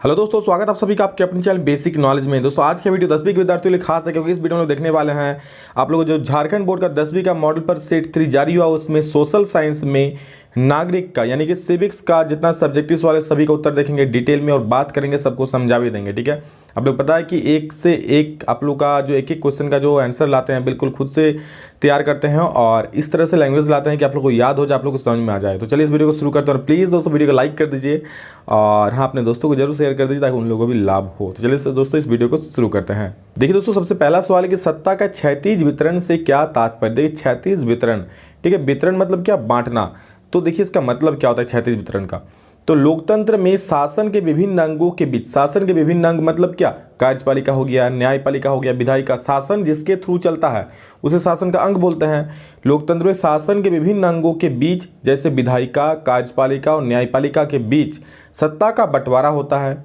Hello दोस्तों, स्वागत आप सभी का आपके अपने चैनल बेसिक नॉलेज में। दोस्तों आज की वीडियो 10वीं के विद्यार्थियों के लिए खास है, क्योंकि इस वीडियो में देखने वाले हैं आप लोग जो झारखंड बोर्ड का 10वीं का मॉडल पर सेट 3 जारी हुआ, उसमें सोशल साइंस में नागरिक का यानी कि सिविक्स का जितना सब्जेक्टिव्स वाले सभी का उत्तर देखेंगे डिटेल में और बात करेंगे, सबको समझा भी देंगे। ठीक है, आप लोग पता है कि एक से एक आप लोग का जो एक एक क्वेश्चन का जो आंसर लाते हैं बिल्कुल खुद से तैयार करते हैं और इस तरह से लैंग्वेज लाते हैं कि आप लोग को याद हो जाए, आप लोग को समझ में आ जाए। तो चलिए इस वीडियो को शुरू करते हैं और प्लीज़ दोस्तों वीडियो को लाइक कर दीजिए और हाँ अपने दोस्तों को जरूर शेयर कर दीजिए ताकि उन लोगों को भी लाभ हो। तो चलिए दोस्तों इस वीडियो को शुरू करते हैं। देखिए दोस्तों, सबसे पहला सवाल है कि सत्ता का क्षैतिज वितरण से क्या तात्पर्य। देखिए क्षैतिज वितरण, ठीक है, वितरण मतलब क्या, बांटना। तो देखिए इसका मतलब क्या होता है क्षैतिज वितरण का। तो लोकतंत्र में शासन के विभिन्न अंगों के बीच, शासन के विभिन्न अंग मतलब क्या, कार्यपालिका हो गया, न्यायपालिका हो गया, विधायिका, शासन जिसके थ्रू चलता है उसे शासन का अंग बोलते हैं। लोकतंत्र में शासन के विभिन्न अंगों के बीच जैसे विधायिका, कार्यपालिका और न्यायपालिका के बीच सत्ता का बंटवारा होता है।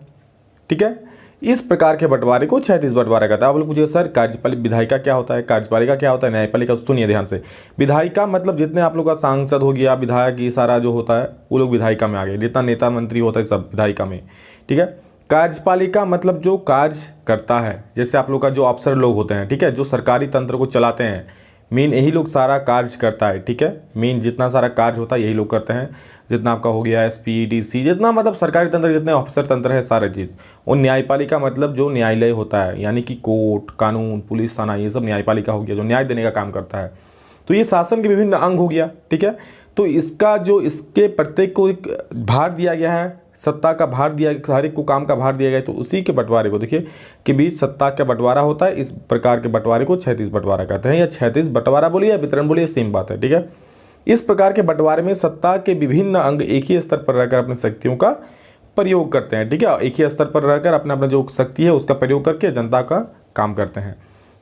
ठीक है, इस प्रकार के बंटवारे को क्षैतिज बंटवारा कहता है। आप लोग पूछिए सर कार्यपालिका विधायिका क्या होता है, कार्यपालिका क्या होता है, न्यायपालिका। सुनिए ध्यान से, विधायिका मतलब जितने आप लोग का सांसद हो गया, विधायक, ये सारा जो होता है वो लोग विधायिका में आ गए। जितना नेता मंत्री होता है सब विधायिका में। ठीक है, कार्यपालिका मतलब जो कार्य करता है, जैसे आप लोग का जो अफसर लोग होते हैं, ठीक है, जो सरकारी तंत्र को चलाते हैं, मेन यही लोग सारा कार्य करता है। ठीक है, मेन जितना सारा कार्य होता है यही लोग करते हैं। जितना आपका हो गया एसपी, डीसी, जितना मतलब सरकारी तंत्र, जितने अफसर तंत्र है सारे चीज़। और न्यायपालिका मतलब जो न्यायालय होता है, यानी कि कोर्ट, कानून, पुलिस थाना, ये सब न्यायपालिका हो गया, जो न्याय देने का काम करता है। तो ये शासन के विभिन्न अंग हो गया। ठीक है, तो इसका जो इसके प्रत्येक को एक भार दिया गया है, सत्ता का भार दिया, हर एक को काम का भार दिया गया है। तो उसी के बंटवारे को देखिए कि बीच सत्ता का बंटवारा होता है। इस प्रकार के बंटवारे को क्षैतिज बंटवारा कहते हैं, या क्षैतिज बंटवारा बोलिए या वितरण बोलिए, सेम बात है। ठीक है, इस प्रकार के बंटवारे में सत्ता के विभिन्न अंग एक ही स्तर पर रहकर अपनी शक्तियों का प्रयोग करते हैं। ठीक है, एक ही स्तर पर रहकर अपना अपना जो शक्ति है उसका प्रयोग करके जनता का काम करते हैं।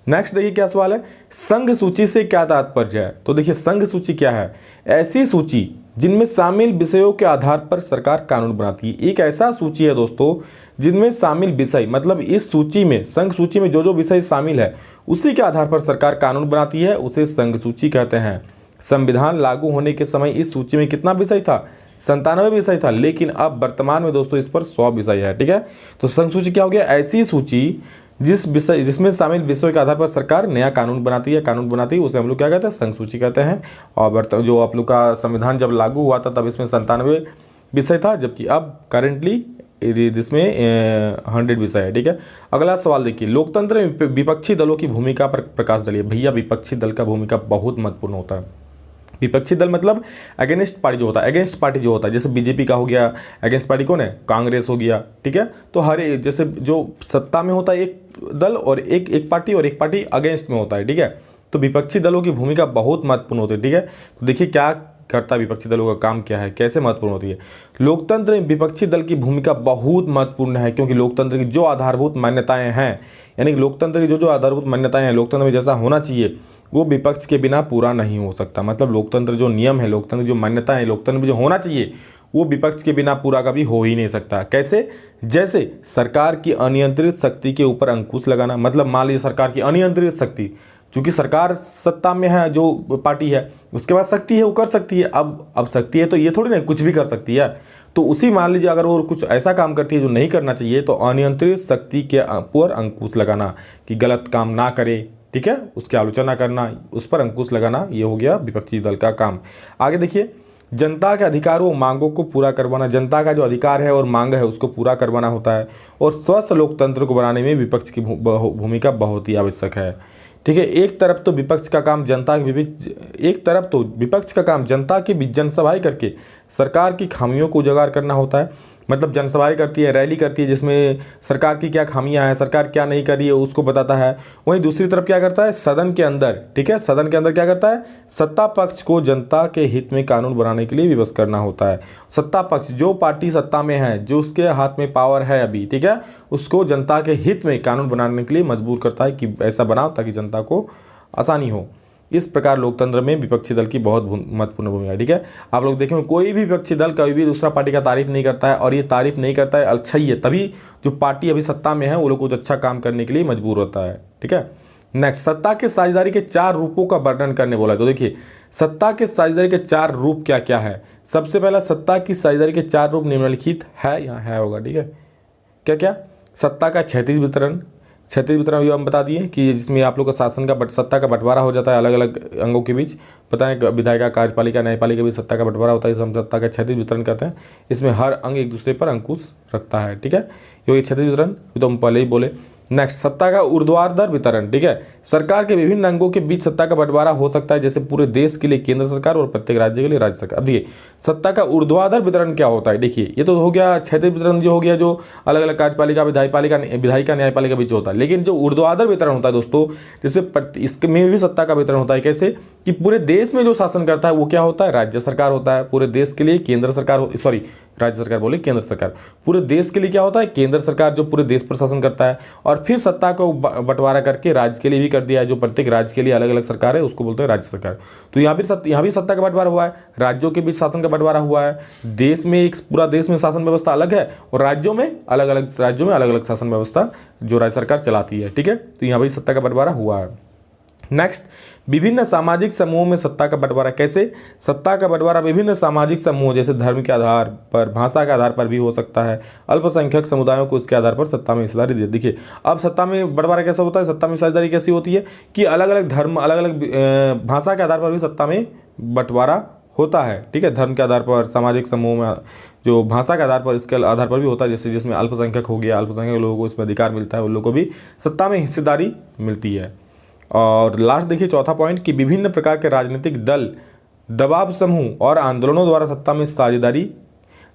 नेक्स्ट देखिए क्या सवाल है, संघ सूची से क्या तात्पर्य है। तो देखिए संघ सूची क्या है, ऐसी सूची जिनमें शामिल विषयों के आधार पर सरकार कानून बनाती है। एक ऐसा सूची है दोस्तों जिनमें शामिल विषय, मतलब इस सूची में, संघ सूची में जो जो विषय शामिल है उसी के आधार पर सरकार कानून बनाती है, उसे संघ सूची कहते हैं। संविधान लागू होने के समय इस सूची में कितना विषय था, 97 विषय था, लेकिन अब वर्तमान में दोस्तों इस पर 100 विषय है। ठीक है, तो संघ सूची क्या हो गया, ऐसी सूची जिसमें शामिल विषयों के आधार पर सरकार नया कानून बनाती है, उसे हम लोग क्या कहते हैं, संघ सूची कहते हैं। और जो आप लोग का संविधान जब लागू हुआ था तब इसमें 97 विषय था, जबकि अब करेंटली इसमें 100 विषय है। ठीक है, अगला सवाल देखिए, लोकतंत्र में विपक्षी दलों की भूमिका पर प्रकाश डालिए। भैया विपक्षी दल का भूमिका बहुत महत्वपूर्ण होता है। विपक्षी दल मतलब अगेंस्ट पार्टी जो होता है, अगेंस्ट पार्टी जो होता है, जैसे बीजेपी का हो गया, अगेंस्ट पार्टी कौन है, कांग्रेस हो गया। ठीक है, तो हर एक जैसे जो सत्ता में होता है एक दल और एक पार्टी, और एक पार्टी अगेंस्ट में होता है। ठीक है, तो विपक्षी दलों की भूमिका बहुत महत्वपूर्ण होती है। ठीक है, तो देखिए क्या करता है विपक्षी दलों का काम क्या है, कैसे महत्वपूर्ण होती है। लोकतंत्र में विपक्षी दल की भूमिका बहुत महत्वपूर्ण है, क्योंकि लोकतंत्र की जो आधारभूत मान्यताएं हैं, यानी कि लोकतंत्र की जो जो आधारभूत मान्यताएं हैं, लोकतंत्र में जैसा होना चाहिए वो विपक्ष के बिना पूरा नहीं हो सकता। मतलब लोकतंत्र जो नियम है, लोकतंत्र जो मान्यता है, लोकतंत्र में जो होना चाहिए वो विपक्ष के बिना पूरा कभी हो ही नहीं सकता। कैसे, जैसे सरकार की अनियंत्रित शक्ति के ऊपर अंकुश लगाना। मतलब मान लीजिए सरकार की अनियंत्रित शक्ति, चूंकि सरकार सत्ता में है, जो पार्टी है उसके पास शक्ति है, वो कर सकती है। अब शक्ति है तो ये थोड़ी ना कुछ भी कर सकती है। तो उसी मान लीजिए अगर वो कुछ ऐसा काम करती है जो नहीं करना चाहिए, तो अनियंत्रित शक्ति के ऊपर अंकुश लगाना कि गलत काम ना करे। ठीक है, उसकी आलोचना करना, उस पर अंकुश लगाना, ये हो गया विपक्षी दल का काम। आगे देखिए, जनता के अधिकारों मांगों को पूरा करवाना। जनता का जो अधिकार है और मांग है उसको पूरा करवाना होता है। और स्वस्थ लोकतंत्र को बनाने में विपक्ष की भूमिका बहुत ही आवश्यक है। ठीक है, एक तरफ तो विपक्ष का काम जनता के बीच जनसभाएं करके सरकार की खामियों को उजागर करना होता है। मतलब जनसभाएं करती है, रैली करती है, जिसमें सरकार की क्या खामियां हैं, सरकार क्या नहीं कर रही है उसको बताता है। वहीं दूसरी तरफ क्या करता है, सदन के अंदर, ठीक है, सदन के अंदर क्या करता है, सत्ता पक्ष को जनता के हित में कानून बनाने के लिए विवश करना होता है। सत्ता पक्ष, जो पार्टी सत्ता में है, जो उसके हाथ में पावर है अभी, ठीक है, उसको जनता के हित में कानून बनाने के लिए मजबूर करता है कि ऐसा बनाओ ताकि जनता को आसानी हो। इस प्रकार लोकतंत्र में विपक्षी दल की बहुत महत्वपूर्ण भूमिका है। ठीक है, आप लोग देखें कोई भी विपक्षी दल कभी भी दूसरा पार्टी का तारीफ नहीं करता है, और ये तारीफ नहीं करता है अच्छा ही है, तभी जो पार्टी अभी सत्ता में है वो लोग कुछ अच्छा काम करने के लिए मजबूर होता है। ठीक है, नेक्स्ट, सत्ता के साझेदारी के 4 रूपों का वर्णन करने बोला। तो देखिए सत्ता के साझेदारी के 4 रूप क्या क्या है। सबसे पहला, सत्ता की साझेदारी के 4 रूप निम्नलिखित है, यहाँ है होगा। ठीक है, क्या क्या, सत्ता का क्षैतिज वितरण, क्षैतिज वितरण भी हम बता दिए कि जिसमें आप लोग का शासन का सत्ता का बंटवारा हो जाता है अलग अलग अंगों के बीच। पता है विधायिका, कार्यपालिका, न्यायपालिका के बीच सत्ता का बंटवारा होता है, इसे हम सत्ता का क्षैतिज वितरण कहते हैं। इसमें हर अंग एक दूसरे पर अंकुश रखता है, ठीक है, ये क्षैतिज वितरण तो हम पहले ही बोले। नेक्स्ट, सत्ता का ऊर्ध्वाधर वितरण, ठीक है, सरकार के विभिन्न अंगों के बीच सत्ता का बंटवारा हो सकता है, जैसे पूरे देश के लिए केंद्र सरकार और प्रत्येक राज्य के लिए राज्य सरकार। अब देखिए सत्ता का ऊर्ध्वाधर वितरण क्या होता है, देखिए ये तो हो गया क्षैतिज वितरण, जो हो गया जो अलग अलग कार्यपालिका, विधायिका, न्यायपालिका बीच होता है। लेकिन जो ऊर्ध्वाधर वितरण होता है दोस्तों, जैसे इसमें भी सत्ता का वितरण होता है। कैसे कि पूरे देश में जो शासन करता है वो क्या होता है, राज्य सरकार होता है। पूरे देश के लिए केंद्र सरकार, सॉरी राज्य सरकार बोले, केंद्र सरकार। पूरे देश के लिए क्या होता है, केंद्र सरकार जो पूरे देश पर शासन करता है। और फिर सत्ता को बंटवारा करके राज्य के लिए भी कर दिया है, जो प्रत्येक राज्य के लिए अलग अलग सरकार है उसको बोलते हैं राज्य सरकार। तो यहाँ भी सत्ता का बंटवारा हुआ है, राज्यों के बीच शासन का बंटवारा हुआ है। देश में एक पूरा देश में शासन व्यवस्था अलग है और राज्यों में अलग अलग शासन व्यवस्था जो राज्य सरकार चलाती है, ठीक है। तो यहाँ भी सत्ता का बंटवारा हुआ है। नेक्स्ट, विभिन्न सामाजिक समूहों में सत्ता का बंटवारा। कैसे, सत्ता का बंटवारा विभिन्न सामाजिक समूह जैसे धर्म के आधार पर, भाषा के आधार पर भी हो सकता है। अल्पसंख्यक समुदायों को इसके आधार पर सत्ता में हिस्सेदारी दे। देखिए अब सत्ता में बंटवारा कैसा होता है, सत्ता में हिस्सेदारी कैसी होती है कि अलग अलग धर्म, अलग अलग भाषा के आधार पर भी सत्ता में बंटवारा होता है, ठीक है। धर्म के आधार पर, सामाजिक समूह में, जो भाषा के आधार पर, इसके आधार पर भी होता है। जैसे जिसमें अल्पसंख्यक हो गया, अल्पसंख्यक लोगों को इसमें अधिकार मिलता है, उन लोगों को भी सत्ता में हिस्सेदारी मिलती है। और लास्ट देखिए चौथा पॉइंट कि विभिन्न प्रकार के राजनीतिक दल, दबाव समूह और आंदोलनों द्वारा सत्ता में साझेदारी।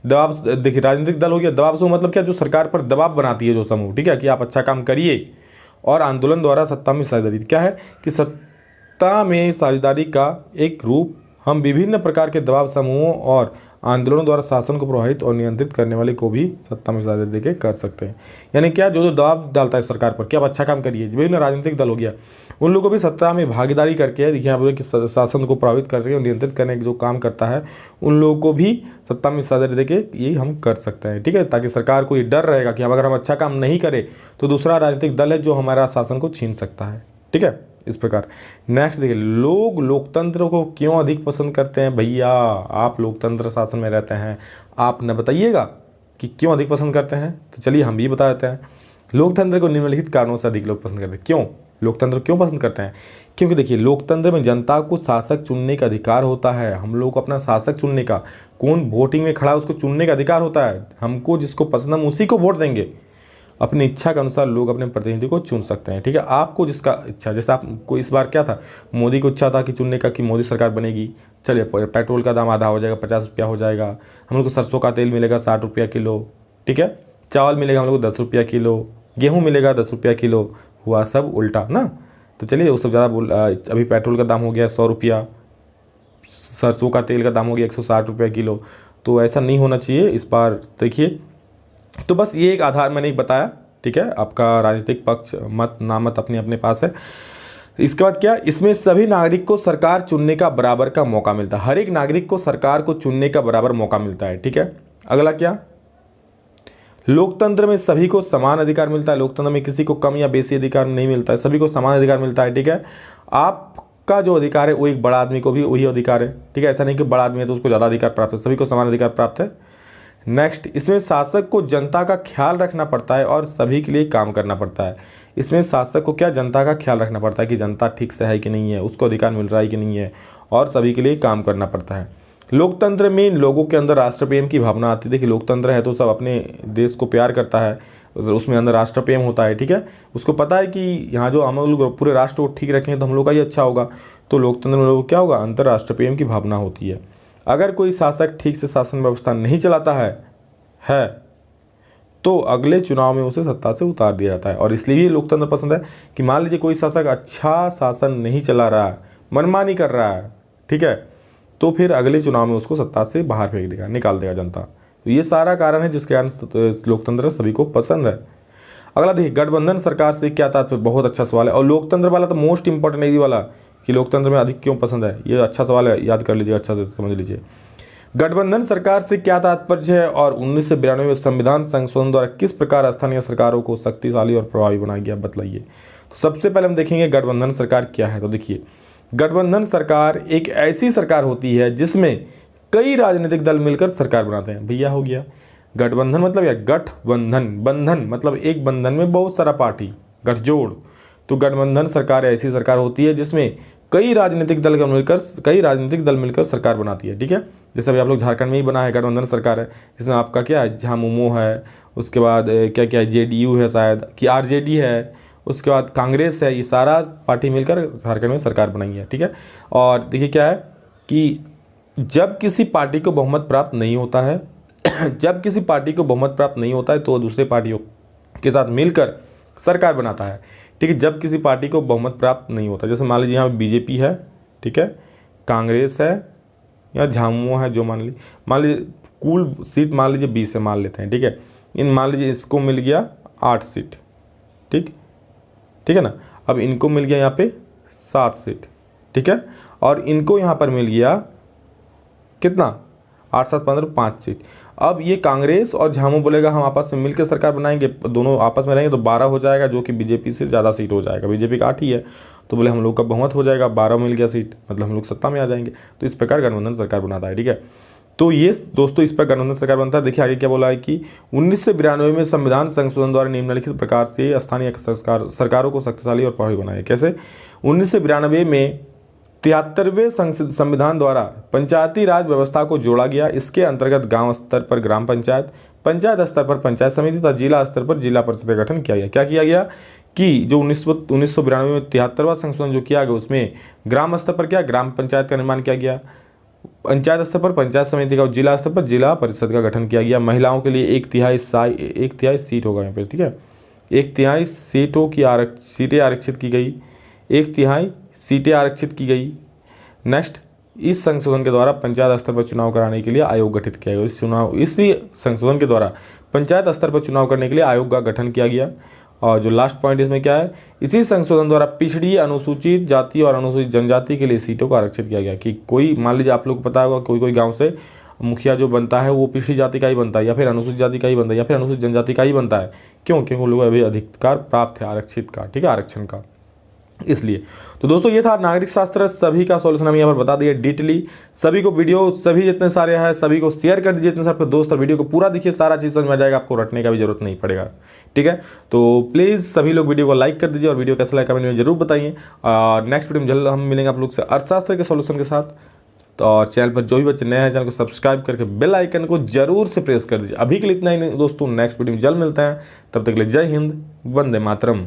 दबाव, देखिए राजनीतिक दल हो गया, दबाव समूह मतलब क्या, जो सरकार पर दबाव बनाती है जो समूह, ठीक है, कि आप अच्छा काम करिए। और आंदोलन द्वारा सत्ता में साझेदारी क्या है कि सत्ता में साझेदारी का एक रूप हम विभिन्न प्रकार के दबाव समूहों और आंदोलनों द्वारा शासन को प्रभावित और नियंत्रित करने वाले को भी सत्ता में साझेदारी देके कर सकते हैं। यानी क्या, जो दबाव डालता है सरकार पर कि आप अच्छा काम करिए, विभिन्न राजनीतिक दल हो गया, उन लोगों को भी सत्ता में भागीदारी करके, देखिए यहाँ पर कि शासन को प्रभावित करके और नियंत्रित करने का जो काम करता है, उन लोगों को भी सत्ता में साझेदारी देके ये हम कर सकते हैं, ठीक है। ताकि सरकार को ये डर रहेगा कि अगर हम अच्छा काम नहीं करें तो दूसरा राजनीतिक दल है जो हमारा शासन को छीन सकता है, ठीक है, इस प्रकार। नेक्स्ट देखिए, लोग लोकतंत्र को क्यों अधिक पसंद करते हैं। भैया आप लोकतंत्र शासन में रहते हैं, आप न बताइएगा कि क्यों अधिक पसंद करते हैं। तो चलिए हम भी बता देते हैं। लोकतंत्र को निम्नलिखित कारणों से अधिक लोग पसंद करते हैं। क्यों लोकतंत्र क्यों पसंद करते हैं, क्योंकि देखिए लोकतंत्र में जनता को शासक चुनने का अधिकार होता है। हम लोग को अपना शासक चुनने का, कौन वोटिंग में खड़ा है उसको चुनने का अधिकार होता है। हमको जिसको पसंद हम उसी को वोट देंगे। अपनी इच्छा के अनुसार लोग अपने प्रतिनिधि को चुन सकते हैं, ठीक है। आपको जिसका इच्छा, जैसे आपको इस बार क्या था, मोदी को इच्छा था कि चुनने का कि मोदी सरकार बनेगी, चलिए पेट्रोल का दाम आधा हो जाएगा, 50 रुपया हो जाएगा। हम लोग को सरसों का तेल मिलेगा 60 रुपया किलो, ठीक है। चावल मिलेगा हम लोग को 10 रुपया किलो, गेहूँ मिलेगा 10 रुपया किलो। हुआ सब उल्टा ना। तो चलिए वो सब ज़्यादा अभी पेट्रोल का दाम हो गया 100 रुपया, सरसों का तेल का दाम हो गया 160 रुपया किलो। तो ऐसा नहीं होना चाहिए इस बार, देखिए। तो बस ये एक आधार मैंने एक बताया, ठीक है। आपका राजनीतिक पक्ष मत नामत अपने अपने पास है। इसके बाद क्या, इसमें सभी नागरिक को सरकार चुनने का बराबर का मौका मिलता है। हर एक नागरिक को सरकार को चुनने का बराबर मौका मिलता है, ठीक है। अगला क्या, लोकतंत्र में सभी को समान अधिकार मिलता है। लोकतंत्र में किसी को कम या बेसी अधिकार नहीं मिलता है, सभी को समान अधिकार मिलता है, ठीक है। आपका जो अधिकार है वो एक बड़ा आदमी को भी वही अधिकार है, ठीक है। ऐसा नहीं कि बड़ा आदमी है तो उसको ज़्यादा अधिकार प्राप्त है, सभी को समान अधिकार प्राप्त है। नेक्स्ट, इसमें शासक को जनता का ख्याल रखना पड़ता है और सभी के लिए काम करना पड़ता है। इसमें शासक को क्या, जनता का ख्याल रखना पड़ता है कि जनता ठीक से है कि नहीं है, उसको अधिकार मिल रहा है कि नहीं है, और सभी के लिए काम करना पड़ता है। लोकतंत्र में लोगों के अंदर राष्ट्र प्रेम की भावना आती है। देखिए लोकतंत्र है तो सब अपने देश को प्यार करता है, उसमें अंदर राष्ट्र प्रेम होता है, ठीक है। उसको पता है कि यहाँ जो हम लोग पूरे राष्ट्र को ठीक रखें तो हम लोग का ही अच्छा होगा। तो लोकतंत्र में लोगों को क्या होगा, अंतर्राष्ट्र प्रेम की भावना होती है। अगर कोई शासक ठीक से शासन व्यवस्था नहीं चलाता है तो अगले चुनाव में उसे सत्ता से उतार दिया जाता है। और इसलिए भी लोकतंत्र पसंद है कि मान लीजिए कोई शासक अच्छा शासन नहीं चला रहा है, मनमानी कर रहा है, ठीक है, तो फिर अगले चुनाव में उसको सत्ता से बाहर फेंक देगा, निकाल देगा जनता। तो ये सारा कारण है जिसके कारण लोकतंत्र सभी को पसंद है। अगला देखिए, गठबंधन सरकार से क्या तात्पर्य, बहुत अच्छा सवाल है। और लोकतंत्र वाला तो मोस्ट इंपॉर्टेंट है ये वाला कि लोकतंत्र में अधिक क्यों पसंद है, ये अच्छा सवाल है, याद कर लीजिए, अच्छा से समझ लीजिए। गठबंधन सरकार से क्या तात्पर्य है और 1992 में संविधान संशोधन द्वारा किस प्रकार स्थानीय सरकारों को शक्तिशाली और प्रभावी बनाया गया, बतलाइए। तो सबसे पहले हम देखेंगे गठबंधन सरकार क्या है। तो देखिए गठबंधन सरकार एक ऐसी सरकार होती है जिसमें कई राजनीतिक दल मिलकर सरकार बनाते हैं। भैया हो गया गठबंधन मतलब या गठबंधन, बंधन मतलब एक बंधन में बहुत सारा पार्टी, गठजोड़। तो गठबंधन सरकार ऐसी सरकार होती है जिसमें कई राजनीतिक दल मिलकर सरकार बनाती है। ठीक है, जैसे अभी आप लोग झारखंड में ही बना है गठबंधन सरकार है, जिसमें आपका क्या है, झामुमो है, उसके बाद क्या क्या है, जेडीयू है शायद कि आरजेडी है, उसके बाद कांग्रेस है, ये सारा पार्टी मिलकर झारखंड में सरकार बनाई है। ठीक है, और देखिए क्या है कि जब किसी पार्टी को बहुमत प्राप्त नहीं होता है जब किसी पार्टी को बहुमत प्राप्त नहीं होता है तो वो दूसरे पार्टियों के साथ मिलकर सरकार बनाता है। ठीक है, जब किसी पार्टी को बहुमत प्राप्त नहीं होता, जैसे मान लीजिए यहाँ बीजेपी है, ठीक है, कांग्रेस है या झामुमो है, जो मान लीजिए कुल सीट मान लीजिए 20 है मान लेते हैं। ठीक है, इन मान लीजिए इसको मिल गया 8 सीट। ठीक है ना, अब इनको मिल गया यहाँ पे 7 सीट। ठीक है, और इनको यहाँ पर मिल गया कितना, 8 7 15 5 सीट। अब ये कांग्रेस और झामू बोलेगा हम आपस में मिलकर सरकार बनाएंगे, दोनों आपस में रहेंगे तो 12 हो जाएगा, जो कि बीजेपी से ज़्यादा सीट हो जाएगा। बीजेपी का 8 ही है, तो बोले हम लोग का बहुमत हो जाएगा, 12 मिल गया सीट, मतलब हम लोग सत्ता में आ जाएंगे। तो इस प्रकार गठबंधन सरकार बनाता है। ठीक है, तो ये दोस्तों इस पर गठबंधन सरकार बनता है। देखिए आगे क्या बोला है कि 1992 में संविधान संशोधन द्वारा निम्नलिखित प्रकार से स्थानीय सरकारों को शक्तिशाली और प्रभावी बनाया। कैसे, 1992 में 73वें संविधान द्वारा पंचायती राज व्यवस्था को जोड़ा गया। इसके अंतर्गत गांव स्तर पर ग्राम पंचायत, पंचायत स्तर पर पंचायत समिति तथा जिला स्तर पर जिला परिषद का गठन किया गया। क्या किया गया कि जो 1992 में 73वां संशोधन जो किया गया उसमें ग्राम स्तर पर क्या, ग्राम पंचायत का निर्माण किया गया, पंचायत स्तर पर पंचायत समिति का और जिला स्तर पर जिला परिषद का गठन किया गया। महिलाओं के लिए 1/3 सीट होगा यहाँ पे। ठीक है, 1/3 सीटों की सीटें आरक्षित की गई, 1/3 सीटें आरक्षित की गई। नेक्स्ट, इस संशोधन के द्वारा पंचायत स्तर पर चुनाव कराने के लिए आयोग गठित किया गया। इसी संशोधन के द्वारा पंचायत स्तर पर चुनाव करने के लिए आयोग का गठन किया गया। और जो लास्ट पॉइंट इसमें क्या है, इसी संशोधन द्वारा पिछड़ी अनुसूचित जाति और अनुसूचित जनजाति के लिए सीटों को आरक्षित किया गया। कि कोई मान लीजिए आप लोग को पता होगा कोई गाँव से मुखिया जो बनता है वो पिछड़ी जाति का ही बनता है, या फिर अनुसूचित जाति का ही बनता है, या फिर अनुसूचित जनजाति का ही बनता है। क्यों, क्योंकि वो लोग अभी अधिकार प्राप्त है आरक्षित का। ठीक है, आरक्षण का, इसलिए। तो दोस्तों ये था नागरिक शास्त्र, सभी का सॉल्यूशन हम यहाँ पर बता दिए डिटेली। सभी को वीडियो सभी जितने सारे हैं सभी को शेयर कर दीजिए, जितने सारे आपके दोस्त, और वीडियो को पूरा देखिए, सारा चीज़ समझ में आ जाएगा, आपको रटने का भी जरूरत नहीं पड़ेगा। ठीक है, तो प्लीज़ सभी लोग वीडियो को लाइक कर दीजिए और वीडियो कैसा लगा कमेंट में जरूर बताइए। और नेक्स्ट वीडियो में जल्द हम मिलेंगे आप लोग से अर्थशास्त्र के सॉल्यूशन के साथ। तो चैनल पर जो भी बच्चे नए हैं चैनल को सब्सक्राइब करके बेल आइकन को जरूर से प्रेस कर दीजिए। अभी के लिए इतना ही दोस्तों, नेक्स्ट वीडियो में जल्द मिलते हैं, तब तक के लिए जय हिंद, वंदे मातरम।